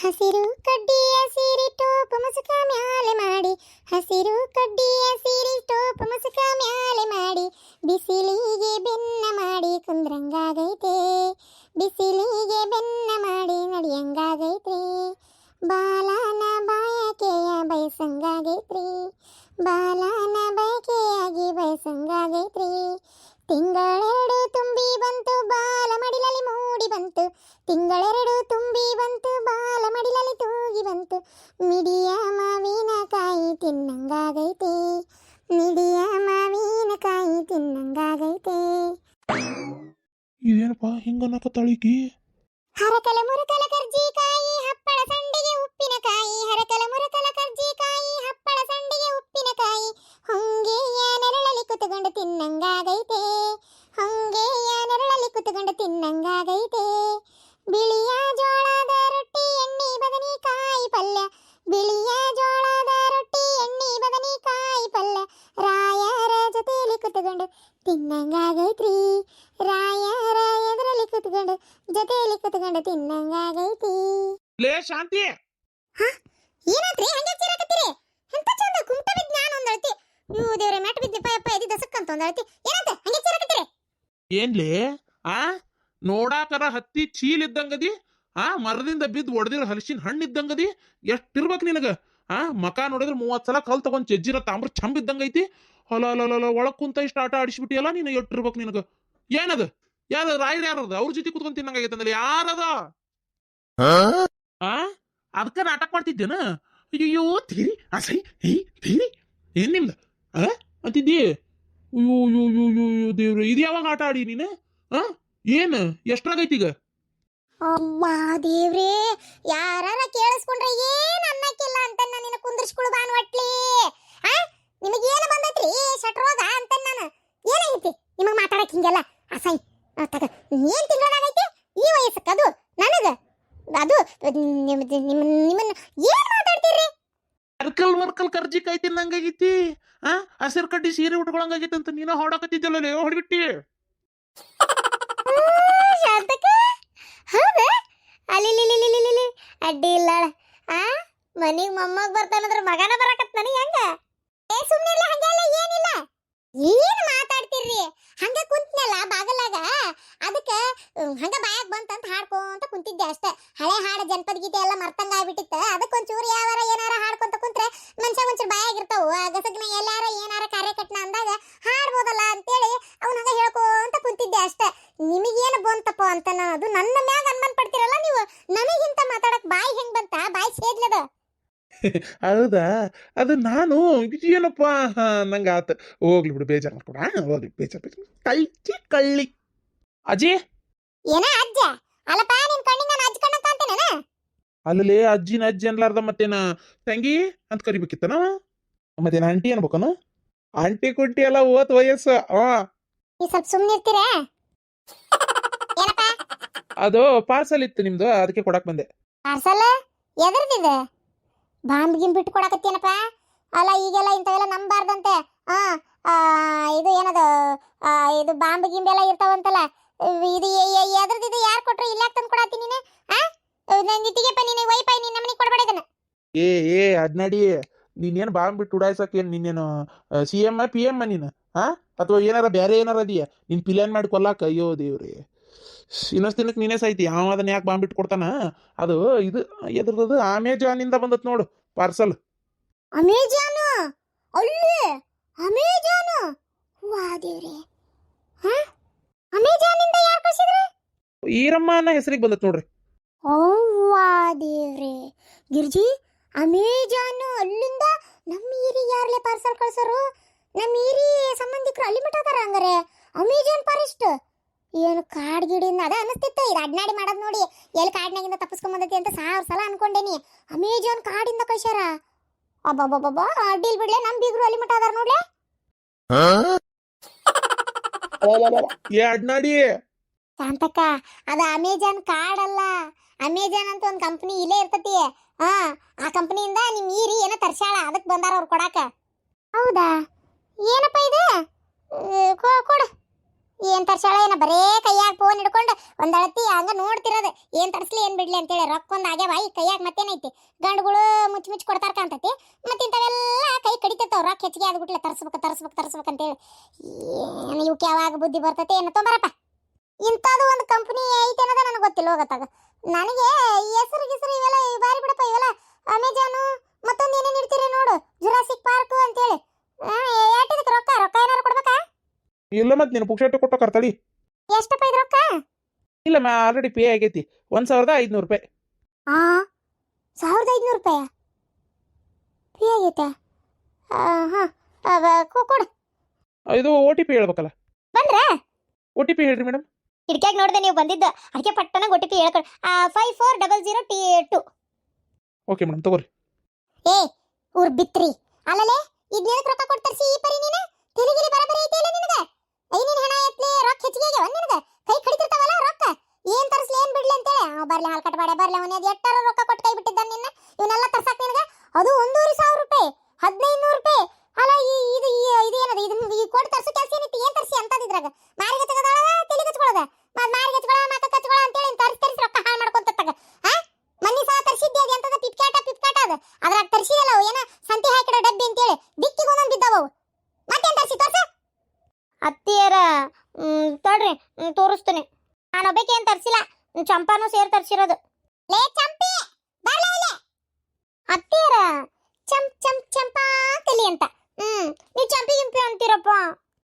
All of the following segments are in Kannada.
ಹಸಿರು ಕಡ್ಡಿಯ ಸೀರೆ ಟೋಪ ಮುಸುಕ ಮ್ಯಾಲೆ ಮಾಡಿ, ಹಸಿರು ಕಡ್ಡಿಯ ಸೀರೆ ಟೋಪ ಮುಸುಕ ಮ್ಯಾಲೆ ಮಾಡಿ, ಬಿಸಿಲಿಗೆ ಬೆನ್ನ ಮಾಡಿ ಕುಂದ್ರಂಗಾಗೈತೆ, ಬಿಸಿಲಿಗೆ ಬೆನ್ನ ಮಾಡಿ ನಡಿಯಂಗಾಗೈತ್ರಿ, ಬಾಲನ ಬಾಯಕೆಯ ಬಯಸಂಗಾಗೈತ್ರಿ, ಬಾಲನ ಬಯಕೆಯಾಗಿ ಬಯಸಂಗಾಗೈತ್ರಿ. ತಿಂಗಳೆರಡು ತುಂಬಿ ಬಂತು ಬಾಲ ಮಡಿಲಲ್ಲಿ ಮೂಡಿ ಬಂತು, ತಿಂಗಳೆರಡು ತುಂಬಿ ಬಂತು ಬಾಲ ಮಡಿಲಲ್ಲಿ ತೂಗಿ ಬಂತು, ಮಿಡಿಯ ಮಾವಿನಕಾಯಿ ತಿನ್ನಂಗಾಗೈತೆ, ಮಿಡಿಯ ಮಾವಿನಕಾಯಿ ತಿನ್ನಂಗಾಗೈತೆ. ಇದೇನಪ್ಪ ಹಿಂಗನ್ನಕತ್ತಾಳಿಕಿ? ಹರಕಲ ಮುರಕಲ ಕರ್ಜಿಕಾಯಿ ಹಪ್ಪಳ ಸಂಡಿಗೆ ಉಪ್ಪಿನಕಾಯಿ, ಹರಕಲ ಮುರಕಲ ಕರ್ಜಿಕಾಯಿ ಹಪ್ಪಳ ಸಂಡಿಗೆ ಉಪ್ಪಿನಕಾಯಿ, ಹೊಂಗೆಯ ನೆರಳಲ್ಲಿ ಕುತುಕೊಂಡು ತಿನ್ನಂಗಾಗೈತೆ, ಹೊಂಗೆಯ ನೆರಳಲ್ಲಿ ಕುತುಕೊಂಡು ತಿನ್ನಂಗಾಗೈತೆ. ಬಿಳಿಯ ಜೋಳದ ರೊಟ್ಟಿ ಎಣ್ಣೆ ಬದನೆಕಾಯಿ ಪಲ್ಯ, ಬಿಳಿಯ ಜೋಳದ ರೊಟ್ಟಿ ಎಣ್ಣೆ ಬದನೆಕಾಯಿ ಪಲ್ಯ, ರಾಯರ ಜೊತೆಯಲ್ಲಿ ಕುತುಕೊಂಡು ತಿನ್ನಂಗಾಗೈತ್ರಿ, ರಾಯರ ಎದುರಲ್ಲಿ ಕುತ್ಕೊಂಡು ಜೊತೆಯಲ್ಲಿ ಕುತ್ಕೊಂಡು ತಿನ್ನಂಗಾಗೈತಿ. ಲೇ ಶಾಂತಿ, ಏನಾತ್ರಿ ಹಂಗೆ ಚಿರಕತ್ತೀರಿ? ಎಂತ ಚಂದ ಕುಂಟ ಬಿದ್ದ ನಾನು ಒಂದಳತಿ, ಇವು ದೇವ್ರೆ ಮೆಟ್ ಬಿದ್ದಪ್ಪ ಯಪ್ಪ ಎದಿ ದಸಕ್ಕಂತ ಒಂದಳತಿ, ಏನಂತ ಹಂಗೆ ಚಿರಕತ್ತೀರಿ? ಏನ್ಲೇ ಆ ನೋಡಾಕರ ಹತ್ತಿ ಚೀಲ್ ಇದ್ದಂಗದಿ, ಮರದಿಂದ ಬಿದ್ದು ಒಡೆದಿರೋ ಹಲಸಿನ ಹಣ್ಣು ಇದ್ದಂಗದಿ, ಎಷ್ಟಿರ್ಬೇಕು ನಿನಗ? ಮಕ ನೋಡಿದ್ರೆ 30 ಸಲ ಕಲ್ ತಗೊಂಡ್ ಚೆಜ್ಜಿರ ತಾಮ್ರ ಚಂಬ ಇದ್ದಂಗೈತಿ. ಹೊಲ ಅಲ್ಲ ಒಳಗ್ ಕುಂತ ಇಷ್ಟ ಆಟ ಆಡಿಸ್ಬಿಟ್ಟಿಯಲ್ಲ ನೀನು. ಎಷ್ಟಿರ್ಬೇಕು ನಿನಗ? ಏನದು ಯಾರ ರಾಯರ್ ಯಾರದ ಅವ್ರ ಜೊತೆ ಕುತ್ಕೊಂಡ್ ತಿನ್ನಂಗಾಗೈತಂದ್ರೆ ಯಾರದ? ಅದಕ್ಕ ನಾಟಕ ಮಾಡ್ತಿದ್ದೇನ? ಅಯ್ಯೋ ತೀರಿ ಅಸೈ ಹೇ ತೀರಿ ಏನ್ ನಿಮ್ದ ಅಂತಿದ್ದಿ? ಅಯ್ಯೋ ಯೋ ಯೋ ಯೋ ಯೋ ದೇವ್ರೆ, ಇದು ಯಾವಾಗ ಆಟ ಆಡಿ ನೀನು? ಏನ್ ಎಷ್ಟ್ರಾಗೈತಿ ಈಗ? ಅಮ್ಮ ದೇವ್ರೇ, ಯಾರ ಕೇಳಿಸ್ಕೊಂಡ್ರೆ ಏನ್ ಅನ್ನಕ್ಕಿಲ್ಲ ಅಂತ ನಿನ್ನ ಕುಂದ್ರಿಸ್ಕೊಳು ಬಾನ್ ಒಟ್ಲಿ. ನಿಮಗೇನು ಬಂದೈತ್ರಿ ಶಟ್ರೋಗ ಅಂತ ನಾನು? ಏನಾಗೈತಿ ನಿಮಗ್ ಮಾತಾಡಕ್ ಹಿಂಗೆಲ್ಲ ಅಸೈ? ಏನ್ ತಿಂಗಳಾಗೈತಿ ಈ ವಯಸ್ಸಕ್ಕ? ಅದು ನನಗ ಅದು ನಿಮ್ಮನ್ನ ಏನ್ ಮಾತಾಡ್ತೀರಿ? ಅರ್ಕಲ್ ಮರ್ಕಲ್ ಕರ್ಜಿಕಾಯಿ ತಿನ್ನಂಗಾಗೈತಿ. ಹಸಿರು ಕಡ್ಡಿ ಸೀರೆ ಉಟ್ಕೊಳಂಗಾಗೈತಿ ಅಂತ ನೀನ ಹೊಡಕತ್ತಿದ್ದಲ್ಲ, ಹೊಡ್ಬಿಟ್ಟಿ. ಹೌದಾ? ಅಲ್ಲಿ ಅಡ್ಡಿ ಇಲ್ಲ. ಮನಿಗ್ ಮೊಮ್ಮಗ್ ಬರ್ತಾನಂದ್ರ ಮಗನ ಬರಕತ್ ನನಗೆ ಹೆಂಗ? ಸುಮ್ಮನೆ ಹಂಗೆಲ್ಲ ಏನಿಲ್ಲ. ಏನ್ ಮಾತಾಡ್ತಿರ್ರಿ? ಹಂಗ ಕುಂತ್ನಲ್ಲ ಬಾಗಲಾಗ, ಅದಕ್ಕ ಹಂಗ ಬಾಯಾಗ ಬಂತಂತ ಹಾಡ್ಕೊಂತ ಕುಂತಿದ್ದೆ ಅಷ್ಟೇ. ಹಳೆ ಹಾಡು ಜನಪದ ಗೀತೆ ಎಲ್ಲ ಮರ್ತಂಗ ಆಗ್ಬಿಟ್ಟಿತ್ತ. ಅದಕ್ಕೊಂಚೂರು ಯಾವಾರ ಏನಾರ ಹಾಡ್ಕೊಂತ ಕುಂತ್ರೆ ಮನುಷ್ಯ ಒಂಚೂರು ಬಾಯಾಗಿರ್ತಾವು. ಗಸಗ್ನ ಎಲ್ಲಾರ ಏನಾರ ಕಾರ್ಯಕಟ್ನ ಅಂದಾಗ ಹಾಡ್ಬೋದಲ್ಲ ಅಂತೇಳಿ ಅವ್ನ ಹಂಗ ಹೇಳ್ಕೊಂತ ಕುಂತಿದ್ದೆ ಅಷ್ಟೇ. ನಿಮಗೇನು ಬಂತಪ್ಪ ಅಂತ ಅದು ನನ್ನ ಮ್ಯಾಗ ಅನ್ಮನ್ ಪಡ್ತಿರಲ್ಲ ನೀವು. ನನಗಿಂತ ಮಾತಾಡಕ್ ಬಾಯಿ ಹೆಂಗ್ ಬಂತ? ಬಾಯಿ ಸೇದ್ಲದ. ಹೌದಾ? ಅದು ನಾನು ಏನಪ್ಪ ನಂಗ ಆತ. ಹೋಗ್ಲಿ ಬಿಡು, ಬೇಜಾರು ಮಾಡ್ಕೊಡ. ಹೋಗ್ಲಿ, ಬೇಜಾರು ಕಳ್ಳಿ ಅಜ್ಜಿ. ಏನ ಅಜ್ಜ? ಅಲ್ಲಪ್ಪ ನಿನ್ ಕಣ್ಣಿಂದ ನಾನು ಅಜ್ಜ ಕಣ್ಣ ಕಾಣ್ತೇನೇನ? ಅಲ್ಲೇ ಅಜ್ಜಿನ ಅಜ್ಜಿ ಅನ್ಲಾರ್ದ ಮತ್ತೇನ ತಂಗಿ ಅಂತ ಕರಿಬೇಕಿತ್ತನ? ಮತ್ತೇನ ಆಂಟಿ ಅನ್ಬೇಕನ? ಆಂಟಿ ಕುಂಟಿ ಎಲ್ಲ ಓತ್ ವಯಸ್ಸು. ನೀ ಸ್ವಲ್ಪ ಸುಮ್ಮನೆ ಇರ್ತೀರಾ? ಏನಪ್ಪ ಅದು ಪಾರ್ಸಲ್ ಇತ್ತು ನಿಮ್ದು, ಅದಕ್ಕೆ ಕೊಡಕ್ ಬಂದೆ. ಪಾರ್ಸಲ್ ಎದರ್ದಿದೆ? ಬಾಂಬ್ ಗಿಂಬ್ ಬಿಟ್ಟು ಕೊಡಕತ್ತೇನಪ್ಪ? ಅಲ್ಲ ಈಗೆಲ್ಲ ಇಂಥವೆಲ್ಲ ನಂಬಾರ್ದಂತೆ. ಇದು ಏನದು, ಇದು ಬಾಂಬ್ ಗಿಂಬ್ ಎಲ್ಲ ಇರ್ತಾವಂತಲ್ಲ. ಇದು ಎದರ್ದಿದೆ? ಯಾರು ಕೊಟ್ರು? ಇಲ್ಲ ತಂದು ಕೊಡತ್ತೀನಿ ನೀನು. ನಿಟ್ಟಿಗೆಪ್ಪ ನೀನು ವೈಫೈ ನಿನ್ನ ಮನೆಗೆ ಕೊಡಬೇಡದನ್ನ. ಏ ಅದ್ನಡಿ, ನೀನೇನು ಬಾಂಬ್ ಬಿಟ್ಟು ಉಡಾಯಿಸಕ್ಕೆ ಏನು ನಿನ್ನೇನು CM PM ನೀನು? ಅಥವಾ ಏನಾರ ಬೇರೆ ಏನಾರ ಅದೀಯ ನೀನ್ ಪ್ಲಾನ್ ಮಾಡಿ ಕೊಲ್ಲಾಕ? ಅಯ್ಯೋ ದೇವ್ರಿ, ಇನ್ನೊಂದು ದಿನಕ್ಕೆ ನೀನೇ ಸಾಯ್ತಿ. ಯಾವ ಅದನ್ನ ಯಾಕೆ ಬಾಂಬ್ ಬಿಟ್ಟು ಕೊಡ್ತಾನ? ಅದು ಇದು ಎದ್ರದ್ದು ಅಮೆಜಾನಿಂದ ಬಂದತ್ ನೋಡು ಪಾರ್ಸಲ್. ಅಮೆಜಾನು? ಅಲ್ಲೇ ಅಮೆಜಾನು? ವಾ ದೇವ್ರೆ, ಅಮೆಜಾನಿಂದ ಯಾರು ಕಳಿಸಿದ್ರು? ಈರಮ್ಮ ಅನ್ನೋ ಹೆಸರಿಗೆ ಬಂದತ್ ನೋಡ್ರಿ. ವಾ ದೇವ್ರೆ, ಗಿರ್ಜಿ ಅಮೆಜಾನು ಅಲ್ಲಿಂದ ನಮ್ಮ ಈರಿ ಯಾರ್ಲೆ ಪಾರ್ಸಲ್ ಕಳ್ಸೋರು? ನಮ್ಮ ಈರಿ ಸಂಬಂಧಿಕರು ಅಲ್ಲಿ ಮಠ ಅದಾರ ಹಂಗಾರೆ. ಅಮೆಜಾನ್ ಫಾರೆಸ್ಟ್ ಏನು ಕಾಡ್ ಗಿಡಿಂದ ಅದ ಅನಿಸ್ತಿತ್ತು. ಇದು ಅಡ್ನಾಡಿ ಮಾಡೋದು ನೋಡಿ ಎಲ್ಲಿ ಕಾಡ್ನಾಗಿಂದ ತಪ್ಪಿಸ್ಕೊಂಡ್ ಬಂದೈತಿ ಅಂತ 1000 ಸಲ ಅನ್ಕೊಂಡೇನಿ. ಅಮೆಜಾನ್ ಕಾಡಿಂದ ಕಳ್ಸ್ಯಾರ. ಅಬ್ಬಬ್ಬಬ್ಬಾ, ಅಡ್ಡಿಲ್ ಬಿಡ್ಲೆ, ನಮ್ ಬೀಗ್ರು ಅಲ್ಲಿ ಮಠ ಅದಾರ ನೋಡ್ಲೆ. ಏ ಅಡ್ನಾಡಿ ಶಾಂತಕ್ಕ, ಅದ ಅಮೆಜಾನ್ ಕಾಡಲ್ಲ. ಅಮೆಜಾನ್ ಅಂತ ಒಂದು ಕಂಪನಿ ಇಲ್ಲೇ ಇರ್ತತಿ. ಆ ಕಂಪನಿಯಿಂದ ನಿಮ್ ಈರಿ ಏನೋ ತರ್ಸ್ಯಾಳ, ಅದಕ್ಕೆ ಬಂದಾರ ಅವ್ರು ಕೊಡಾಕ. ಹೌದಾ? ಏನಪ್ಪ ಇದು? ಕೊಡು. ಏನ್ ತರ್ಸಾಳ ಏನ ಬರೇ ಕೈಯಾಗ ಫೋನ್ ಹಿಡ್ಕೊಂಡು ಒಂದ್ ಅಳತಿ ಹಂಗ ನೋಡ್ತಿರೋದು ಏನ್ ತರ್ಸ್ಲಿ ಏನ್ ಬಿಡ್ಲಿ ಅಂತೇಳಿ ರೊಕ್ಕ ಒಂದ್ ಆಗ್ಯಾವ ಈ ಕೈಯಾಗ ಮತ್ತೇನೈತಿ ಗಂಡುಗಳು ಮುಚ್ಚಿ ಕೊಡ್ತಾರ ಕಾಂತತಿ ಮತ್ತೆ ಇಂಥವೆಲ್ಲ ಕೈ ಕಡಿತಿರ್ತಾವ ರೊಕ್ಕ ಹೆಚ್ಚಿಗೆ ಆದ್ಬಿಟ್ಲೆ ತರ್ಸ್ಬೇಕಂತೇಳಿ ಏನು ಇವಕ್ಕೆ ಯಾವಾಗ ಬುದ್ಧಿ ಬರ್ತೈತೆ ಏನೋ ತೊಂಬರಪ್ಪ ಇಂಥದ್ದು ಒಂದು ಕಂಪ್ನಿ ಐತೆ ಅನ್ನೋದ ನನಗೆ ಗೊತ್ತಿಲ್ಲ ಹೋಗತ್ತಾಗ ನನಗೆ ಹೆಸರು ಇವೆಲ್ಲ ಬಾರಿ ಬಿಡಪ್ಪ ಇವೆಲ್ಲ ಅಮೆಜಾನು ಮತ್ತೊಂದು ಏನೇನು ಇಡ್ತೀರಿ ನೋಡು ಜುರಾಸಿಕ್ ಪಾರ್ಕ್ ಅಂತೇಳಿ ಏಟಿದಕ್ಕೆ ರೊಕ್ಕ ಏನಾರು ಕೊಡ್ಬೇಕಾ ಇಲ್ಲ ಮತ್ತೆ ನೀನು ಪುಕ್ಷಾಟ ಕೊಟ್ಟ ಕರ್ತಳಿ ಎಷ್ಟಪ್ಪ ಇದು ರೊಕ್ಕ ಇಲ್ಲ ಆಲ್ರೆಡಿ ಪೇ ಆಗೈತಿ 1500 ರೂಪಾಯಿ 1500 ರೂಪಾಯಿ ಪೇ ಆಗೈತೆ ಕೊಡು ಇದು ಓ ಟಿ ಪಿ ಹೇಳ್ಬೇಕಲ್ಲ ಬಂದ್ರೆ ಓ ಟಿ ಪಿ ಹೇಳ್ರಿ ಮೇಡಮ್ ಕಿಟಕಿಯಾಗ ನೋಡಿದೆ ನೀವು ಬಂದಿದ್ದ ಅದಕ್ಕೆ ಪಟ್ಟನ ಓ ಟಿ ಪಿ ಹೇಳ್ಕೊಂಡು 5400T2 ಓಕೆ ಮೇಡಮ್ ತಗೋರಿ ಏ ಊರ್ ಬಿತ್ರಿ ಅಲ್ಲಲೇ ಇದ್ನೇನಕ್ಕೆ ರೊಕ್ಕ ಕೊಡ್ತಾರ್ಸಿ ಈ ಪರಿ ನೀನು ತಿರುಗಿಲಿ ಬರಬರಿ ಐತಿ ಇಲ್ಲ ನಿನಗ ಐನಿನ ಹಣ ಎತ್ಲಿ ರೊಕ್ಕ ಹೆಚ್ಚಿಗೆ ಆಗ್ಯಾವ ನಿನಗ ಕೈ ಕಡಿತಿರ್ತಾವಲ್ಲ ರೊಕ್ಕ ಏನ್ ತರ್ಸ್ಲಿ ಏನ್ ಬಿಡ್ಲಿ ಅಂತೇಳಿ ಬರ್ಲಿ ಹಾಲ್ ಕಟ್ಬಾಡೆ ಬರ್ಲಿ ಅವನೇ ಅದು ಎಟ್ಟಾರ ರೊಕ್ಕ ಕೊಟ್ಟು ಕೈ ಬಿಟ್ಟಿದ್ದ ನಿನ್ನ ಇವನ್ನೆಲ್ಲ ತರ್ಸಕ್ ನಿನಗ ಅದು 1500 ರೂಪಾಯಿ 1500 ರೂಪಾಯಿ ಅಲ್ಲ ಇದೇನದು ಈ ಕೊಟ್ಟು ತರ್ಸು ಕೆಲಸ ಏನೈತಿ ಏನ್ ತರ್ಸಿ ಅಂತದಿದ್ರಾಗ ಮಾರಿಗೆ ತಗದಾಳ ತಲೆ ಕಚ್ಕೊಳ್ಳೋದ ಮಾರಿಗೆ ಹಚ್ಕೊಳ್ಳೋ ಮಕ್ಕ ಕಚ್ಕೊಳ್ಳೋ ಅಂತೇಳಿ ತರ್ಸಿ ರೊಕ್ಕ ಹಾಳು ಮಾಡ್ಕೊಂತತ್ತಾಗ ಮನ್ನಿ ಸಹ ತರ್ಸಿದ್ದೆ ಅದು ಎಂತದ ಪಿಪ್ಕಾಟ ಅದು ಅದ್ರಾಗ ತರ್ಸಿದಲ್ಲ ಏನ ಸಂತಿ ಹಾಕಿಡೋ ಡಬ್ಬಿ ಅಂತೇಳಿ ದಿಕ್ಕಿಗೆ ಒಂದೊಂದು ಬಿದ್ದಾವು ಮತ್ತೇನ್ ತರ್ಸಿ ತೋರ್ಸ ಅತ್ತಿಯರ ತಡ್ರಿ ತೋರಿಸ್ತೀನಿ ನಾನು ಒಬ್ಬಕ್ಕೆ ಏನ್ ತರ್ಸಿಲ್ಲ ಚಂಪಾನು ಸೇರ್ ತರ್ಸಿರೋದು ಲೇ ಚಂಪಿ ಬರ್ಲ ಇಲ್ಲಿ ಅತ್ತಿಯರ ಚಂಪಾ ಕಲಿ ಅಂತ ನೀವು ಚಂಪಿ ಗಿಂಪಿ ಅಂತೀರಪ್ಪ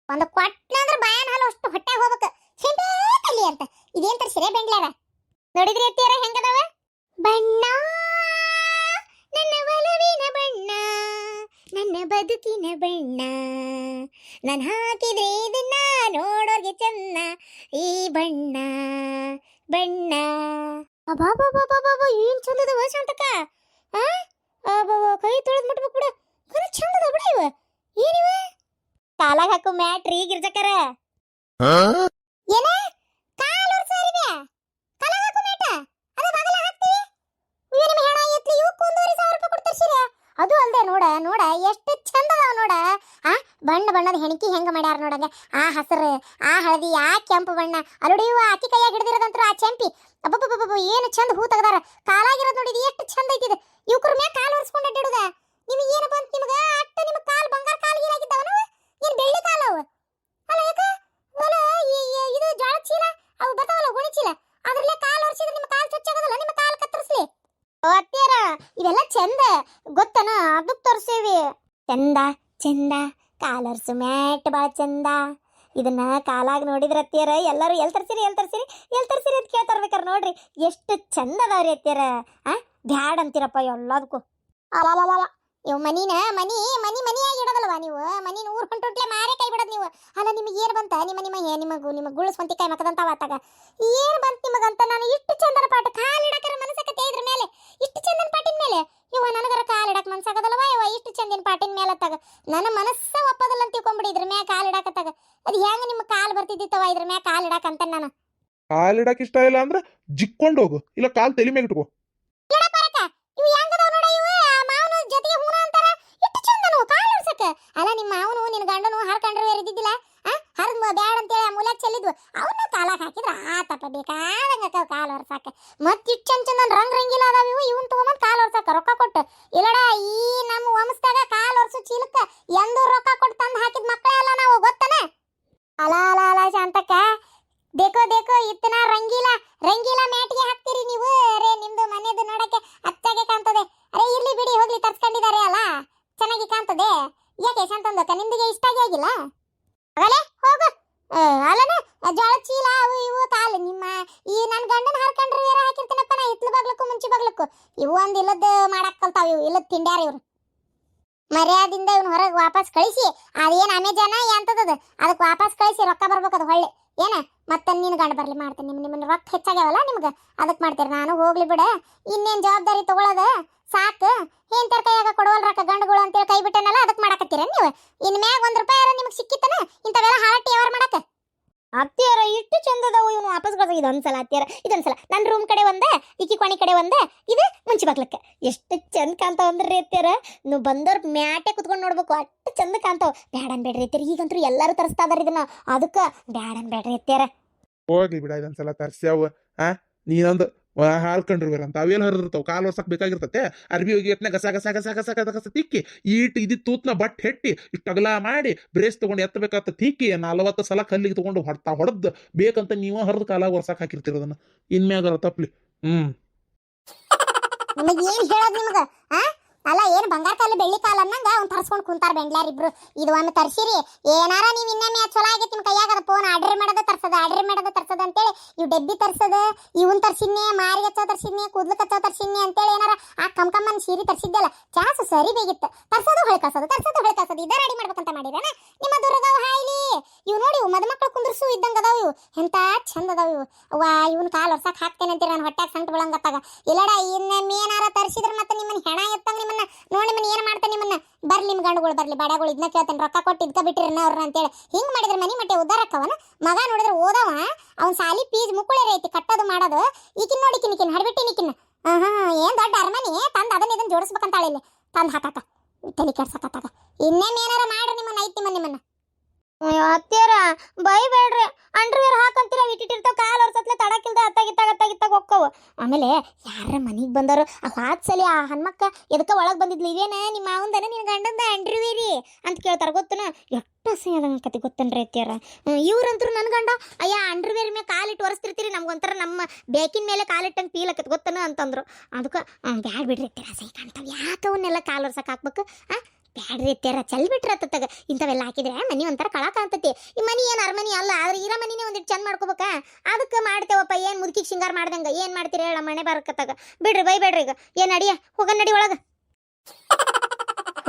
ಒಂದು ಕೊಟ್ನಂದ್ರ ಬಾಯನ್ ಹಾಲು ಅಷ್ಟು ಹೊಟ್ಟೆ ಹೋಗ್ಬೇಕು ಚಂಪಾ ಕಲಿ ಅಂತ ಇದೇನ್ ತರ್ಸಿರೇ ಬೆಂಗ್ಳಾರ ನೋಡಿದ್ರಿ ಅತ್ತಿಯರ ಹೆಂಗದವ ಬಣ್ಣ ನನ್ನ ಒಲವಿನ ಬಣ್ಣ ನನ್ನ ಬದುಕಿನ ಬಣ್ಣ ನಾನು ಹಾಕಿದ್ರೆ ಇದನ್ನ ನೋಡೋರ್ಗೆ ಚೆನ್ನ ಈ ಬಣ್ಣ ಅಬ್ಬಾಬಾಬಾಬಾಬಾ ಏನ್ ಚಂದದ ಶಾಂತಕ್ಕ ಕೈ ತೊಳೆದ್ ಮುಟ್ಬೇಕು ಬಿಡು ಕರೆ ಚಂದದ ಬಿಡ ಇವ ಏನಿವ ಕಾಲಾಗ ಹಾಕು ಮ್ಯಾಟ್ರಿ ಗಿರ್ಜಕ್ಕರ ಏನ ಕಾಲ್ ಒರ್ಸಾರಿವೆ ಕಾಲಾಗ ಹಾಕು ಮ್ಯಾಟ ಅದ ಬಗಲ ಹಾಕ್ತೀವಿ ಇವ ನಿಮ್ಮ ಹೆಣ ಎತ್ಲಿ ಇವಕ್ಕೆ 1500 ರೂಪಾಯಿ ಕೊಡ್ತಾರ್ಸಿರ ಅದು ಅಲ್ದೆ ನೋಡ ಎಷ್ಟು ಚಂದ ಅದಾವ ನೋಡ ಬಣ್ಣದ ಹೆಣಕಿ ಹೆಂಗ ಮಾಡ್ಯಾರ ನೋಡಂಗ ಆ ಹಸರು ಆ ಹಳದಿ ಆ ಕೆಂಪು ಬಣ್ಣ ಅಲ್ಲೋಡಿ ಇವ ಆಕಿ ಕೈಯಾಗ ಹಿಡಿದಿರೋದಂತ್ರ ಆ ಚೆಂಪಿ ಅಬ್ಬಬ್ಬಬ್ಬ ಏನು ಚಂದ ಹೂ ತೆಗದಾರ ಕಾಲಾಗಿರೋದು ನೋಡಿದಿ ಎಷ್ಟು ಚಂದ ಐತಿದ ಇವ್ರ ಮ್ಯಾಗ ಕಾಲು ಒರೆಸ್ಕೊಂಡು ಅಡ್ಡಿಡುದ ನಿಮಗೆ ಏನು ಬಂತು ನಿಮಗೆ ಅಟ್ಟ ನಿಮ್ಮ ಕಾಲು ಬಂಗಾರ ಕಾಲು ಗೀರಾಗಿದ್ದಾವನವ ಏನು ಬೆಳ್ಳಿ ಕಾಲು ಅವು ಅಲ್ಲ ಯಾಕ ಅಲ್ಲ ಇದು ಜೋಳ ಚೀಲ ಅವು ಬರ್ತಾವಲ್ಲ ಗೋಣಿ ಚೀಲ ಅದ್ರಲ್ಲೇ ಕಾಲು ಒರೆಸಿದ್ರೆ ನಿಮ್ಮ ಕಾಲು ಚೊಚ್ಚಾಗೋದಲ್ಲ ನಿಮ್ಮ ಕಾಲು ಕತ್ತರಿಸ್ಲಿ ಅತ್ತಿಯರ ಇವೆಲ್ಲ ಚಂದ ಗೊತ್ತನ ಅದಕ್ಕೆ ತೋರಿಸೇವಿ ಚಂದ ಕಾಲರ್ಸು ಮ್ಯಾಟ್ ಬಾ ಚಂದ ಇದನ್ನ ಕಾಲಾಗ ನೋಡಿದ್ರ ಅತ್ತಿಯರ ಎಲ್ಲರೂ ಎಲ್ ತರ್ಸಿರಿ ಅಂತ ಕೇಳ್ತಾರ್ಬೇಕಾರ ನೋಡ್ರಿ ಎಷ್ಟು ಚಂದ ಅದಾವ್ರಿ ಅತ್ತಿಯರ ಬ್ಯಾಡ್ ಅಂತೀರಪ್ಪ ಎಲ್ಲದಕ್ಕೂ ಅಲ್ಲ ಇವ್ ಮನಿಯಾಗಿ ಇಡೋದಲ್ವಾ ನೀವು ಮನಿ ಊರ್ ಹೊಂಟುಟ್ಲೆ ಮಾರೇ ಕೈ ಬಿಡೋದು ನೀವು ಅಲ್ಲ ನಿಮಗೆ ಏನು ಬಂತ ನಿಮ್ಮ ಗುಳು ಸ್ವಂತಿ ಕೈ ಮಕದಂತ ಆತಾಗ ಏನು ಬಂತ ನಿಮಗಂತ ನಾನು ಇಷ್ಟು ಚಂದನ ಪಾಠ ಕಾಲಿಡಕರ ಮನಸ್ಸಾಕತ್ತೆ ಇದ್ರ ಮೇಲೆ ಇಷ್ಟು ಚಂದನ ಪಾಟಿನ ಮೇಲೆ ಇವ ನನಗರ ಕಾಲಿಡಕ್ ಮನ್ಸಾಗದಲ್ವಾ ಇವ ಇಷ್ಟು ಚಂದಿನ ಪಾಟಿನ ಮೇಲೆ ಅತ್ತಾಗ ನನ್ನ ಮನಸ್ಸ ಒಪ್ಪದಲ್ಲ ಅಂತ ತಿಳ್ಕೊಂಬಿಡಿ ಇದ್ರ ಮ್ಯಾಗ ಕಾಲಿಡಕತ್ತಾಗ ಅದು ಹೆಂಗ ನಿಮ್ಮ ಕಾಲು ಬರ್ತಿದ್ದಿತ್ತವ ಇದ್ರ ಮ್ಯಾಗ ಕಾಲಿಡಕ್ ಅಂತ ನಾನು ಕಾಲಿಡಕ್ ಇಷ್ಟ ಇಲ್ಲ ಅಂದ್ರೆ ಜಿಕ್ಕೊಂಡು ಹೋಗು ಇಲ್ಲ ಕಾಲ್ ತಲೆ ಮೇಲೆ ಇಟ್ಕೋ ಇವು ಹೆಂಗದಾವ ನೋಡ ಇವು ಮಾವನ ಜೊತೆಗೆ ಹೂನ ಅಂತಾರ ಇಷ್ಟು ಚಂದನು ಕಾಲು ಒರ್ಸಕ ಅಲ್ಲ ನಿಮ್ಮ ಮಾವನು ನಿನ್ನ ಗಂಡನು ಹರ್ಕಂಡ್ರು ಇದ್ದಿದ್ದಿಲ್ಲ ಹರಿದ್ ಬ್ಯಾಡ ಅಂತೇಳಿ ಆ ಮೂಲ್ಯಾಗ ಚೆಲ್ಲಿದ್ವು ಅವನ್ನ ಕಾಲಾಗ ಹಾಕಿದ್ರ ಆತಪ್ಪ ಬೇಕಾದಂಗ ಕಾಲು ಒರ್ಸಾಕ ಮತ್ ಇಟ್ಟು ಚಂದ ರಂಗಿಲ್ಲ ಅದಾವ ಇವನ್ ತಗೊಂಬಂದ್ ಕಾಲು ಒರ್ಸಾಕ ರೊಕ್ಕ ಕೊಟ್ಟು ಇಲ್ಲಡ ಈ ನಮ್ಮ ವಂಶದಾಗ ಕಾಲು ಒರ್ಸು ಚೀಲಕ್ಕ ಎಂದು ರೊಕ್ಕ ಕೊಟ್ಟು ತಂದು ಹಾಕಿದ ಮಕ್ಕಳೇ ಅಲ್ಲ ನಾವು ಗೊತ್ತನ ಅಲ ಶಾಂತಕ್ಕ ದೇಕೋ ಇತ್ತನ ರಂಗೀಲ ಮ್ಯಾಟಿಗೆ ಹಾಕ್ತೀರಿ ನೀವು ಅರೇ ನಿಮ್ದು ಮನೆದು ನೋಡಕ್ಕೆ ಅಚ್ಚಾಗೆ ಕಾಣ್ತದೆ ಅರೇ ಇರ್ಲಿ ಬಿಡಿ ಹೋಗ್ಲಿ ತರ್ಸ್ಕೊಂಡಿದ್ದಾರೆ ಅಲ್ಲ ಚೆನ್ನಾಗಿ ಕಾಣ್ತದೆ ಯಾಕೆ ಶಾಂತಂದಕ್ಕ ನಿಮ್ದಿಗೆ ಇಷ್ಟಾಗಿ ಆಗಿಲ್ಲ ಆಗಲೇ ಹೋಗು ಅಲ್ಲನ ಜೋಳ ಚೀಲ ಅವು ಇವು ಕಾಲು ನಿಮ್ಮ ಈ ನನ್ನ ಗಂಡನ ಹರ್ಕೊಂಡ್ರೆ ಬೇರೆ ಹಾಕಿರ್ತೀನಪ್ಪ ನಾ ಹಿತ್ಲು ಬಾಗ್ಲಕ್ಕೂ ಮುಂಚೆ ಬಾಗ್ಲಕ್ಕೂ ಇವು ಒಂದು ಇಲ್ಲದ ಮಾಡಕ್ ಕಲ್ತಾವ ಇವು ಇಲ್ಲದ ತಿಂಡ್ಯಾರ ಇವ್ರು ಮರ್ಯಾದಿಂದ ಇವ್ನ ಹೊರಗೆ ವಾಪಸ್ ಕಳಿಸಿ ಅದೇನು ಅಮೆಜಾನ ಎಂತದದು ಅದಕ್ಕೆ ವಾಪಸ್ ಕಳಿಸಿ ರೊಕ್ಕ ಬರ್ಬೇಕದು ಹೊಳ್ಳಿ ಏನ ಮತ್ತೆ ನೀನು ಗಂಡ ಬರ್ಲಿ ಮಾಡ್ತೀನಿ ನಿಮ್ಮನ್ನ ರೊಕ್ಕ ಹೆಚ್ಚಾಗ್ಯಾವಲ್ಲ ನಿಮ್ಗೆ ಅದಕ್ಕೆ ಮಾಡ್ತೀರಿ ನಾನು ಹೋಗ್ಲಿ ಬಿಡ ಇನ್ನೇನು ಜವಾಬ್ದಾರಿ ತಗೊಳ್ಳೋದು ಸಾಕು ಏನ್ ಕೈಯಾಗ ಕೊಡವಲ್ ರೊಕ್ಕ ಗಂಡುಗಳು ಅಂತೇಳಿ ಕೈ ಬಿಟ್ಟನಲ್ಲ ಅದಕ್ಕೆ ಮಾಡಕತ್ತೀರ ನೀವು ಇನ್ ಮ್ಯಾಗ 1 ರೂಪಾಯಿ ನಿಮ್ಗೆ ಸಿಕ್ಕಿತ್ತನ ಇಂಥವೆಲ್ಲ ಹಾಳಟ್ಟಿ ವ್ಯವಹಾರ ಮಾಡಕ್ಕೆ ಅತ್ತಿಯರ ಇಷ್ಟು ಚಂದ ಅದಾವು ಇವನು ವಾಪಸ್ ಕಳ್ಸ ಇದೊಂದ್ಸಲ ಅತ್ತಿಯರ ಇದೊಂದ್ಸಲ ನನ್ನ ರೂಮ್ ಕಡೆ ಒಂದೇ ಈಕಿ ಕೊನೆ ಕಡೆ ಒಂದೇ ಇದು ಮುಂಚೆ ಬಾಗ್ಲಕ್ಕೆ ಎಷ್ಟು ಚಂದ ಕಾಣ್ತಾವ ಅಂದ್ರಿ ಅತ್ತಿಯರ ನೀವು ಬಂದವ್ರ ಮ್ಯಾಟೆ ಕುತ್ಕೊಂಡು ನೋಡ್ಬೇಕು ಅಷ್ಟು ಚಂದ ಕಾಣ್ತಾವ ಬ್ಯಾಡನ್ ಬೇಡ್ರಿ ಅತ್ತಿಯರ ಈಗಂತೂ ಎಲ್ಲರೂ ತರಿಸ್ತಾ ಇದಾರ ಇದನ್ನ ಅದಕ್ಕೆ ಬ್ಯಾಡನ್ ಬೇಡ್ರಿ ಅತ್ತಿಯರ ಹೋಗ್ಲಿ ಬಿಡ ಇದೊಂದ್ಸಲ ತರ್ಸ್ಯಾವ ನೀನೊಂದು ಹಾಲ್ಕೊಂಡ್ರಿವರಂತ ಅವೇನು ಹರಿದಿರ್ತಾವ ಕಾಲು ವರ್ಷಕ್ಕೆ ಬೇಕಾಗಿರ್ತತೆ ಅರ್ಬಿ ಹೋಗಿ ಎತ್ನ ಗಸ ಗಸ ಗಸ ಗಸ ಗಸ ಗಸ ತಿಕ್ಕಿ ಇದಿ ತೂತ್ನ ಬಟ್ ಹೆಟ್ಟಿ ಇಷ್ಟು ಅಗಲ ಮಾಡಿ ಬ್ರೇಸ್ ತಗೊಂಡು ಎತ್ತಬೇಕಾತ ತಿಕ್ಕಿ 40 ಸಲ ಕಲ್ಲಿಗೆ ತಗೊಂಡು ಹೊಡೆದ್ ಬೇಕಂತ ನೀವು ಹರಿದು ಕಾಲಾಗ ವರ್ಷಕ್ಕೆ ಹಾಕಿರ್ತಿರೋದನ್ನ ಇನ್ಮ್ಯಾಗಾರ ತಪ್ಪಲಿ ನಿಮಗೆ ಏನ್ ಹೇಳೋದು ನಿಮ್ಗೆ ಅಲ್ಲ ಏನು ಬಂಗಾರ ಕಾಲು ಬೆಳ್ಳಿ ಕಾಲು ಅನ್ನಂಗ ಅವ್ನು ತರ್ಸ್ಕೊಂಡು ಕುಂತಾರ ಬೆಂಗ್ಲಾರಿಬ್ರು ಇದು ಒಮ್ಮೆ ತರ್ಸಿರಿ ಏನಾರ ನೀವು ಇನ್ನೊಮ್ಮೆ ಚಲೋ ಆಗೈತಿ ನಿಮ್ಮ ಕೈಯಾಗದ ಫೋನ್ ಆರ್ಡರ್ ಮಾಡೋದ ತರ್ಸದ ಅಂತೇಳಿ ಇವು ಡಬ್ಬಿ ತರ್ಸದ ಇವನ್ ತರ್ಸಿನ್ನೆ ಮಾರಿ ಹಚ್ಚೋ ತರ್ಸಿನ್ನೆ ಕೂದ್ಲು ಕಚ್ಚೋ ತರ್ಸಿನ್ನೆ ಅಂತೇಳಿ ಏನಾರ ಆ ಕಮ್ಮನ್ ಸೀರೆ ತರ್ಸಿದ್ದಲ್ಲ ಚಾನ್ಸ್ ಸರಿ ಬೇಗಿತ್ತು ತರ್ಸೋದು ಹೊಳೆ ಕಳ್ಸೋದು ಇದೇ ರೆಡಿ ಮಾಡ್ಬೇಕಂತ ಮಾಡಿರೇನ ನಿಮ್ಮ ದುರ್ಗವ ಹಾಯ್ಲಿ ಇವು ನೋಡಿ ಇವು ಮದುಮಕ್ಳು ಕುಂದ್ರಸು ಇದ್ದಂಗ ಅದಾವ ಇವು ಎಂತ ಚಂದ ಅದಾವ ಇವು ಅವ್ವಾ ಇವನ್ ಕಾಲು ವರ್ಷಕ್ಕೆ ಹಾಕ್ತೇನೆ ಅಂತೀರಿ ನಾನು ಹೊಟ್ಯಾಗ ಸಂಟ್ ಬಿಳಂಗತ್ತಾಗ ಇಲ್ಲಡ ಇನ್ನೊಮ್ಮೆ ಏನಾರ ತರ್ಸಿದ್ರೆ ಮತ್ತೆ ನಿಮ್ಮನ್ನ ಹೆಣ ಎತ್ತಂಗ ನಿಮ್ಮನ್ನ ನೋಡಿ ನಿಮ್ಮನ್ನ ಏನ್ ಮಾಡ್ತಾನೆ ನಿಮ್ಮನ್ನ ಬರ್ಲಿ ನಿಮ್ ಗಂಡುಗಳು ಬರ್ಲಿ ಬಡಗಳು ಇದನ್ನ ಕೇಳ್ತಾನೆ ರೊಕ್ಕ ಕೊಟ್ಟು ಇದ್ಕ ಬಿಟ್ಟಿರನ ಅವ್ರನ್ನ ಅಂತೇಳಿ ಹಿಂಗ್ ಮಾಡಿದ್ರೆ ಮನಿ ಮಟ್ಟೆ ಉದ್ದಾರಕ್ಕವನ ಮಗ ನೋಡಿದ್ರೆ ಓದವ ಅವ್ನ್ ಸಾಲಿ ಫೀಸ್ ಮುಕ್ಕುಳೆ ಐತಿ ಕಟ್ಟೋದು ಮಾಡೋದು ಈಕಿನ್ ನೋಡಿ ಕಿನ್ಕಿನ್ ಹಡ್ಬಿಟ್ಟಿನಿಕಿನ್ ಏನ್ ದೊಡ್ಡ ಅರಮನಿ ತಂದ್ ಅದನ್ನ ಇದನ್ನ ಜೋಡಿಸ್ಬೇಕಂತಾಳೆ ಇಲ್ಲಿ ತಂದ್ ಹಾಕಾಕ ತಲೆ ಕೆಡ್ಸಕತ್ತಾಗ ಇನ್ನೇಮ್ ಏನಾರ ಮಾಡ್ರಿ ನಿಮ್ಮನ್ನ ಐತಿ ನಿಮ್ಮನ್ನ ಅತ್ತಿಯರ ಬೈಬೇಡ್ರಿ ಅಂಡರ್ವೇರ್ ಹಾಕಂತೀರ ಇಟ್ಟಿರ್ತಾವ ಕಾಲು ವರ್ಷತ್ಲೆ ತಡಕಿಲ್ದ ಅತ್ತಾಗಿತ್ತಾಗ ಹೋಕ್ಕವು ಆಮೇಲೆ ಯಾರ ಮನಿಗೆ ಬಂದವರು ಆ ವಾತ್ಸಲಿ ಆ ಹನ್ಮಕ್ಕ ಎದಕ್ಕ ಒಳಗೆ ಬಂದಿದ್ಲು ಇದೇನ ನಿಮ್ಮ ಮಾವಂದನ ನಿನ್ನ ಗಂಡಂದ ಅಂಡರ್ವೇರಿ ಅಂತ ಕೇಳ್ತಾರ ಗೊತ್ತನ ಎಷ್ಟು ಅಸಹ್ಯದಂಗ ಕತೆ ಗೊತ್ತನ್ರಿ ಅತ್ತಿಯರ ಇವ್ರಂತರು ನನ್ನ ಗಂಡ ಅಯ್ಯ ಅಂಡರ್ವೇರ್ ಮೇಲೆ ಕಾಲಿಟ್ಟು ಒರೆಸ್ತಿರ್ತೀರಿ ನಮ್ಗೊಂಥರ ನಮ್ಮ ಬೇಕಿನ ಮೇಲೆ ಕಾಲಿಟ್ಟಂಗೆ ಫೀಲ್ ಆಕತ್ ಗೊತ್ತನ ಅಂತಂದ್ರು ಅದಕ್ಕೆ ಬ್ಯಾಡ್ ಬಿಡ್ರಿ ಅತ್ತಿಯರ ಸಹಿ ಕಾಣ್ತಾವ ಯಾಕವನ್ನೆಲ್ಲ ಕಾಲು ಒರ್ಸಕ್ಕೆ ಹಾಕ್ಬೇಕು ಬ್ಯಾಡ್ರಿ ಅತ್ತಿಯರ ಚಲ್ ಬಿಟ್ರ ತತ್ತಾಗ ಇಂಥವೆಲ್ಲ ಹಾಕಿದ್ರೆ ಮನಿ ಒಂಥರ ಕಳ ಕಾಣ್ತತಿ ಈ ಮನಿ ಏನು ಅರಮನಿ ಅಲ್ಲ ಆದ್ರೆ ಇರೋ ಮನಿನೇ ಒಂದಿಟ್ಟು ಚಂದ ಮಾಡ್ಕೋಬೇಕ ಅದಕ್ಕೆ ಮಾಡ್ತೇವಪ್ಪ ಏನು ಮುದುಕಿಗೆ ಶೃಂಗಾರ ಮಾಡ್ದಂಗ ಏನು ಮಾಡ್ತೀರಿ ಹೇಳ ಮನೆ ಬರಕತ್ತಾಗ ಬಿಡ್ರಿ ಬೈಬೇಡ್ರಿ ಈಗ ಏನು ಅಡಿಯ ಹೋಗ ನಡಿ ಒಳಗ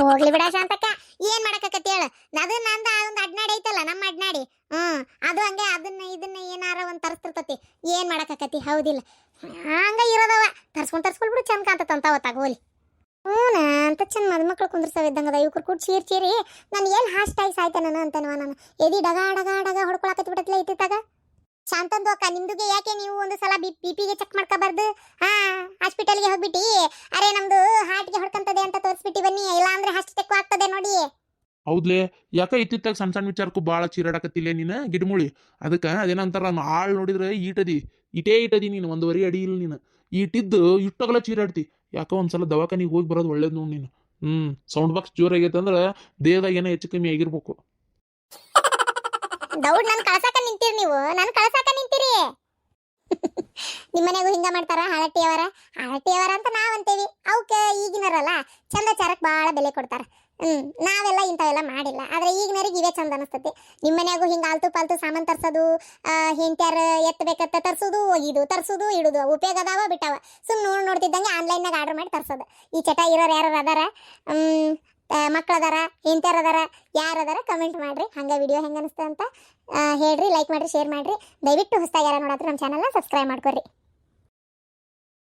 ಹೋಗ್ಲಿ ಬಿಡ ಶಾಂತಕ್ಕ ಏನ್ ಮಾಡಕತ್ತಿ ಹೇಳ ಅದು ನಂದ ಒಂದು ಅಡ್ನಾಡಿ ಐತಲ್ಲ ನಮ್ಮ ಅಡ್ನಾಡಿ ಅದು ಹಂಗೆ ಇದನ್ನ ಏನಾರ ಒಂದು ತರಿಸ್ತಿರ್ತತಿ ಏನ್ ಮಾಡಕತ್ತಿ ಹೌದಿಲ್ಲ ಹಂಗ ಇರೋದವ ತರ್ಸ್ಕೊಂಡ್ಬಿಡು ಚಂದ ಕಾಣ್ತಂತ ಅವತ್ತಾಗ ಹೋಲಿ ಅಂತ ಚಂದ ಮದುಮಕ್ಳು ಕುಂದ್ರಸವ ಇದ್ದಂಗದ ಇವ್ರು ಕೂಡ ಚೀರಿ ನಾನು ಏನು ಹಾಸ್ಟಾಗಿ ಸಾಯ್ತಾನ ಅಂತನವ ನಾನು ಎದಿ ಡಗ ಹೊಡ್ಕೊಳಕತ್ತಿ ಬಿಡತ್ಲ ಇತ್ತಿತ್ತಾಗ ಶಾಂತಂದು ಅಕ್ಕ ನಿಮ್ದುಗೆ ಯಾಕೆ ನೀವು ಒಂದು ಸಲ ಬಿಪಿಗೆ ಚೆಕ್ ಮಾಡ್ಕೋಬಾರ್ದು ಹಾಸ್ಪಿಟಲ್ಗೆ ಹೋಗ್ಬಿಟ್ಟು ಅರೆ ನಮ್ದು ಹಾರ್ಟ್ಗೆ ಹೊಡ್ಕಂತದೆ ಅಂತ ತೋರಿಸ್ಬಿಟ್ಟು ಬನ್ನಿ ಇಲ್ಲ ಅಂದ್ರೆ ಹಾಸ್ಟ್ ಚೆಕ್ ಆಗ್ತದೆ ನೋಡಿ ಹೌದ್ಲೆ ಯಾಕ ಇತ್ತಿತ್ತಾಗ ಸಣ್ಣ ವಿಚಾರಕ್ಕೂ ಭಾಳ ಚೀರಾಡಕತ್ತಿಲ್ಲ ನೀನು ಗಿಡಮುಳಿ ಅದಕ್ಕೆ ಅದೇನಂತಾರ ನಾನು ಆಳ್ ನೋಡಿದ್ರೆ ಇಟದಿ ನೀನು 1.5 ಅಡಿ ಇಲ್ಲ ನೀನು ಈಟಿದ್ದು ಇಟ್ಟಗಲ ಚೀರಾಡ್ತಿ ಯಾಕೋ ಒಂದ್ಸಲ ದವಾಖಾನಿಗೆ ಹೋಗಿ ಬರೋದು ಒಳ್ಳೇದು ನೋಡಿ ನೀನು ಸೌಂಡ್ ಬಾಕ್ಸ್ ಜೋರಾಗೈತೆ ಅಂದ್ರೆ ದೇಹದಾಗ ಏನೋ ಹೆಚ್ಚು ಕಮ್ಮಿ ಆಗಿರ್ಬೇಕು ದೌಡ್ ನನ್ ಕಳ್ಸಾಕ ನಿಂತೀರಿ ನೀವು ನನ್ ಕಳ್ಸಾಕ ನಿಂತೀರಿ ನಿಮ್ಮ ಮನೆಗೂ ಹಿಂಗ ಮಾಡ್ತಾರ ಹಳಟ್ಟಿಯವರ ಅಂತ ನಾವ್ ಅಂತೇವಿ ಅವಕ್ಕೆ ಈಗಿನರಲ್ಲ ಚಂದ ಚಾರಕ್ ಬಾಳ ಬೆಲೆ ಕೊಡ್ತಾರ ನಾವೆಲ್ಲ ಇಂಥವೆಲ್ಲ ಮಾಡಿಲ್ಲ ಆದ್ರೆ ಈಗಿನರಿಗೆ ಇವೇ ಚಂದ ಅನಿಸ್ತತಿ ನಿಮ್ಮ ಮನ್ಯಾಗೂ ಹಿಂಗ ಆಲ್ತು ಪಾಲ್ತು ಸಾಮಾನು ತರ್ಸೋದು ಹೆಂಟ್ಯಾರ ಎತ್ತಬೇಕತ್ತ ತರ್ಸೋದು ಒಗಿದು ತರ್ಸೋದು ಇಡುದು ಉಪಯೋಗ ಅದಾವ ಬಿಟ್ಟಾವ ಸುಮ್ಮನೆ ನೋಡ್ತಿದ್ದಂಗೆ ಆನ್ಲೈನ್ನಾಗ ಆರ್ಡರ್ ಮಾಡಿ ತರ್ಸೋದು ಈ ಚಟ ಇರೋರು ಯಾರು ಅದಾರ ಮಕ್ಕಳದಾರ ಹೆಂಟ್ಯಾರ ಅದಾರ ಯಾರದಾರ ಕಮೆಂಟ್ ಮಾಡ್ರಿ ಹಂಗ ವಿಡಿಯೋ ಹೆಂಗ ಅನಿಸ್ತ ಅಂತ ಹೇಳ್ರಿ ಲೈಕ್ ಮಾಡ್ರಿ ಶೇರ್ ಮಾಡ್ರಿ ದಯವಿಟ್ಟು ಹೊಸದಾಗಿ ಯಾರು ನೋಡಾತ್ರ ನಮ್ಮ ಚಾನಲ್ನ ಸಬ್ಸ್ಕ್ರೈಬ್ ಮಾಡ್ಕೊರಿ